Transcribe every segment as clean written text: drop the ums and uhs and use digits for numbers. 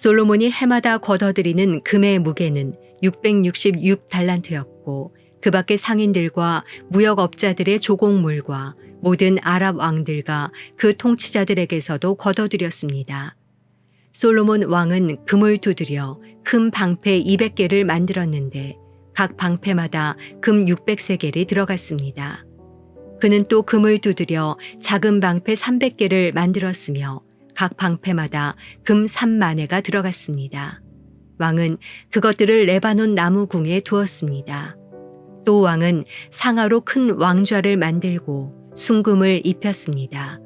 솔로몬이 해마다 거둬들이는 금의 무게는 666달란트였고 그 밖의 상인들과 무역업자들의 조공물과 모든 아랍 왕들과 그 통치자들에게서도 거둬들였습니다. 솔로몬 왕은 금을 두드려 금 방패 200개를 만들었는데 각 방패마다 금 600세겔이 들어갔습니다. 그는 또 금을 두드려 작은 방패 300개를 만들었으며 각 방패마다 금 3만회가 들어갔습니다. 왕은 그것들을 레바논 나무궁에 두었습니다. 또 왕은 상아로 큰 왕좌를 만들고 순금을 입혔습니다.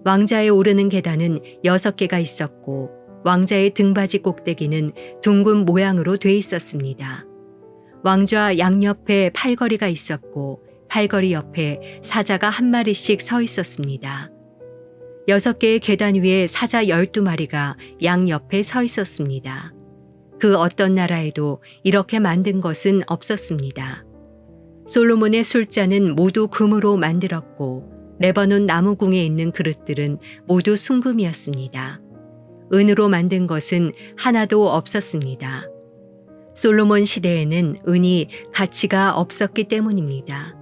왕좌에 오르는 계단은 6개가 있었고 왕좌의 등받이 꼭대기는 둥근 모양으로 돼 있었습니다. 왕좌 양옆에 팔걸이가 있었고 팔걸이 옆에 사자가 한 마리씩 서 있었습니다. 6개의 계단 위에 사자 12마리가 양옆에 서 있었습니다. 그 어떤 나라에도 이렇게 만든 것은 없었습니다. 솔로몬의 술잔은 모두 금으로 만들었고 레바논 나무궁에 있는 그릇들은 모두 순금이었습니다. 은으로 만든 것은 하나도 없었습니다. 솔로몬 시대에는 은이 가치가 없었기 때문입니다.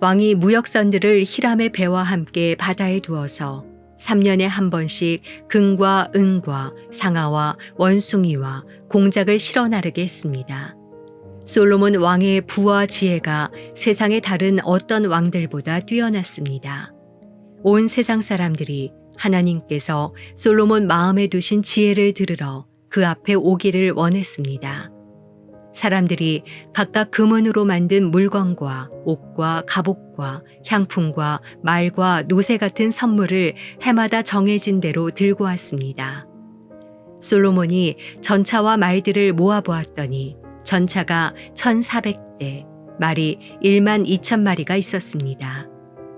왕이 무역선들을 히람의 배와 함께 바다에 두어서 3년에 한 번씩 금과 은과 상아와 원숭이와 공작을 실어 나르게 했습니다. 솔로몬 왕의 부와 지혜가 세상의 다른 어떤 왕들보다 뛰어났습니다. 온 세상 사람들이 하나님께서 솔로몬 마음에 두신 지혜를 들으러 그 앞에 오기를 원했습니다. 사람들이 각각 금은으로 만든 물건과 옷과 갑옷과 향품과 말과 노새 같은 선물을 해마다 정해진 대로 들고 왔습니다. 솔로몬이 전차와 말들을 모아보았더니 전차가 1,400대, 말이 12,000마리가 있었습니다.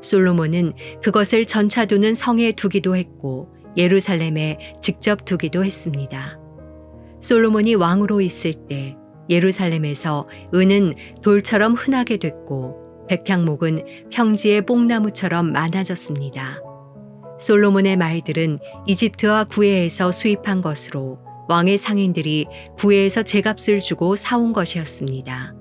솔로몬은 그것을 전차 두는 성에 두기도 했고 예루살렘에 직접 두기도 했습니다. 솔로몬이 왕으로 있을 때 예루살렘에서 은은 돌처럼 흔하게 됐고 백향목은 평지의 뽕나무처럼 많아졌습니다. 솔로몬의 말들은 이집트와 구해에서 수입한 것으로 왕의 상인들이 구해에서 제값을 주고 사온 것이었습니다.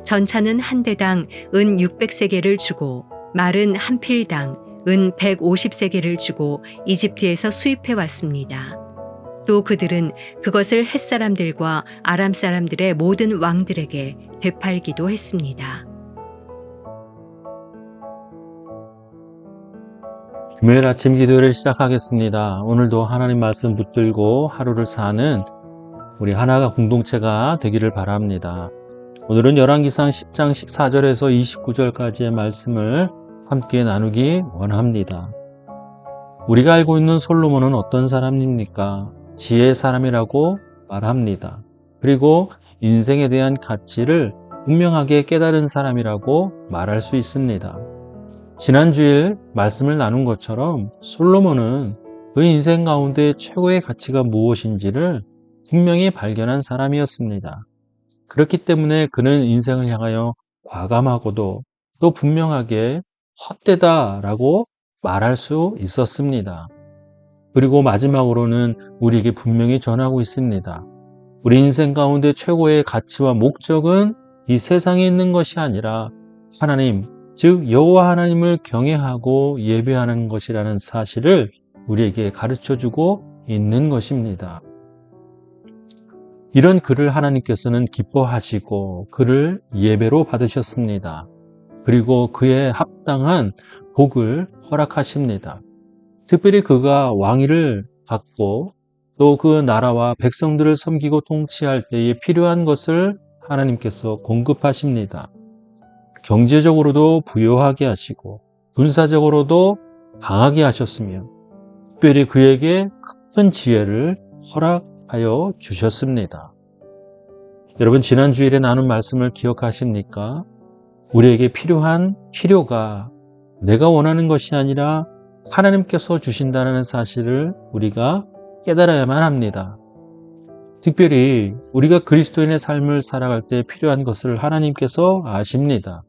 전차는 한 대당 은 600세겔을 주고 말은 한 필당 은 150세겔을 주고 이집트에서 수입해 왔습니다. 또 그들은 그것을 헷 사람들과 아람 사람들의 모든 왕들에게 되팔기도 했습니다. 금요일 아침 기도를 시작하겠습니다. 오늘도 하나님 말씀 붙들고 하루를 사는 우리 하나가 공동체가 되기를 바랍니다. 오늘은 열왕기상 10장 14절에서 29절까지의 말씀을 함께 나누기 원합니다. 우리가 알고 있는 솔로몬은 어떤 사람입니까? 지혜의 사람이라고 말합니다. 그리고 인생에 대한 가치를 분명하게 깨달은 사람이라고 말할 수 있습니다. 지난 주일 말씀을 나눈 것처럼 솔로몬은 그 인생 가운데 최고의 가치가 무엇인지를 분명히 발견한 사람이었습니다. 그렇기 때문에 그는 인생을 향하여 과감하고도 또 분명하게 헛되다라고 말할 수 있었습니다. 그리고 마지막으로는 우리에게 분명히 전하고 있습니다. 우리 인생 가운데 최고의 가치와 목적은 이 세상에 있는 것이 아니라 하나님, 즉 여호와 하나님을 경외하고 예배하는 것이라는 사실을 우리에게 가르쳐주고 있는 것입니다. 이런 그를 하나님께서는 기뻐하시고 그를 예배로 받으셨습니다. 그리고 그에 합당한 복을 허락하십니다. 특별히 그가 왕위를 갖고 또 그 나라와 백성들을 섬기고 통치할 때에 필요한 것을 하나님께서 공급하십니다. 경제적으로도 부유하게 하시고 군사적으로도 강하게 하셨으며 특별히 그에게 큰 지혜를 허락하여 주셨습니다. 여러분, 지난 주일에 나눈 말씀을 기억하십니까? 우리에게 필요한 필요가 내가 원하는 것이 아니라 하나님께서 주신다는 사실을 우리가 깨달아야만 합니다. 특별히 우리가 그리스도인의 삶을 살아갈 때 필요한 것을 하나님께서 아십니다.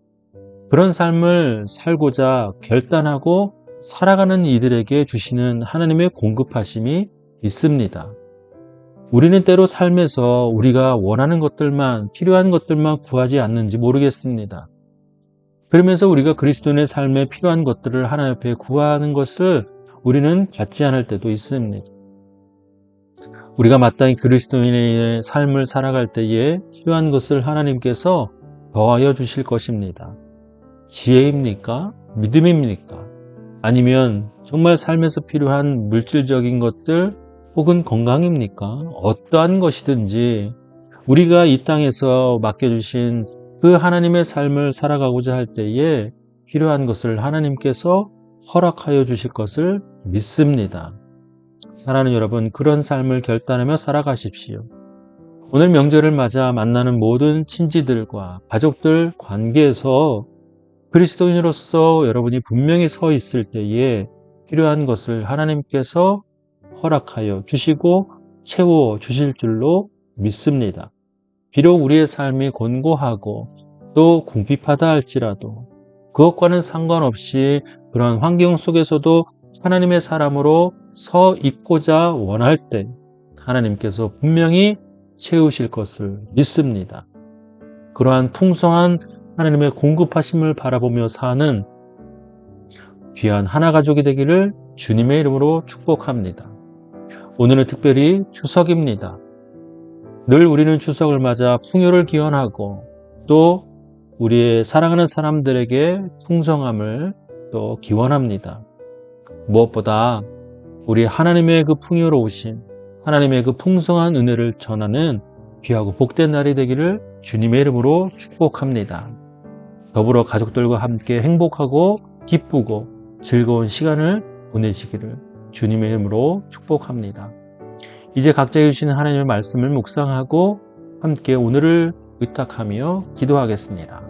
그런 삶을 살고자 결단하고 살아가는 이들에게 주시는 하나님의 공급하심이 있습니다. 우리는 때로 삶에서 우리가 원하는 것들만, 필요한 것들만 구하지 않는지 모르겠습니다. 그러면서 우리가 그리스도인의 삶에 필요한 것들을 하나님 앞에 구하는 것을 우리는 갖지 않을 때도 있습니다. 우리가 마땅히 그리스도인의 삶을 살아갈 때에 필요한 것을 하나님께서 더하여 주실 것입니다. 지혜입니까? 믿음입니까? 아니면 정말 삶에서 필요한 물질적인 것들 혹은 건강입니까? 어떠한 것이든지 우리가 이 땅에서 맡겨주신 그 하나님의 삶을 살아가고자 할 때에 필요한 것을 하나님께서 허락하여 주실 것을 믿습니다. 사랑하는 여러분, 그런 삶을 결단하며 살아가십시오. 오늘 명절을 맞아 만나는 모든 친지들과 가족들 관계에서 그리스도인으로서 여러분이 분명히 서 있을 때에 필요한 것을 하나님께서 허락하여 주시고 채워 주실 줄로 믿습니다. 비록 우리의 삶이 곤고하고 또 궁핍하다 할지라도 그것과는 상관없이 그러한 환경 속에서도 하나님의 사람으로 서 있고자 원할 때 하나님께서 분명히 채우실 것을 믿습니다. 그러한 풍성한 하나님의 공급하심을 바라보며 사는 귀한 하나 가족이 되기를 주님의 이름으로 축복합니다. 오늘은 특별히 추석입니다. 늘 우리는 추석을 맞아 풍요를 기원하고 또 우리의 사랑하는 사람들에게 풍성함을 또 기원합니다. 무엇보다 우리 하나님의 그 풍요로우심, 하나님의 그 풍성한 은혜를 전하는 귀하고 복된 날이 되기를 주님의 이름으로 축복합니다. 더불어 가족들과 함께 행복하고 기쁘고 즐거운 시간을 보내시기를 주님의 이름으로 축복합니다. 이제 각자 주시는 하나님의 말씀을 묵상하고 함께 오늘을 의탁하며 기도하겠습니다.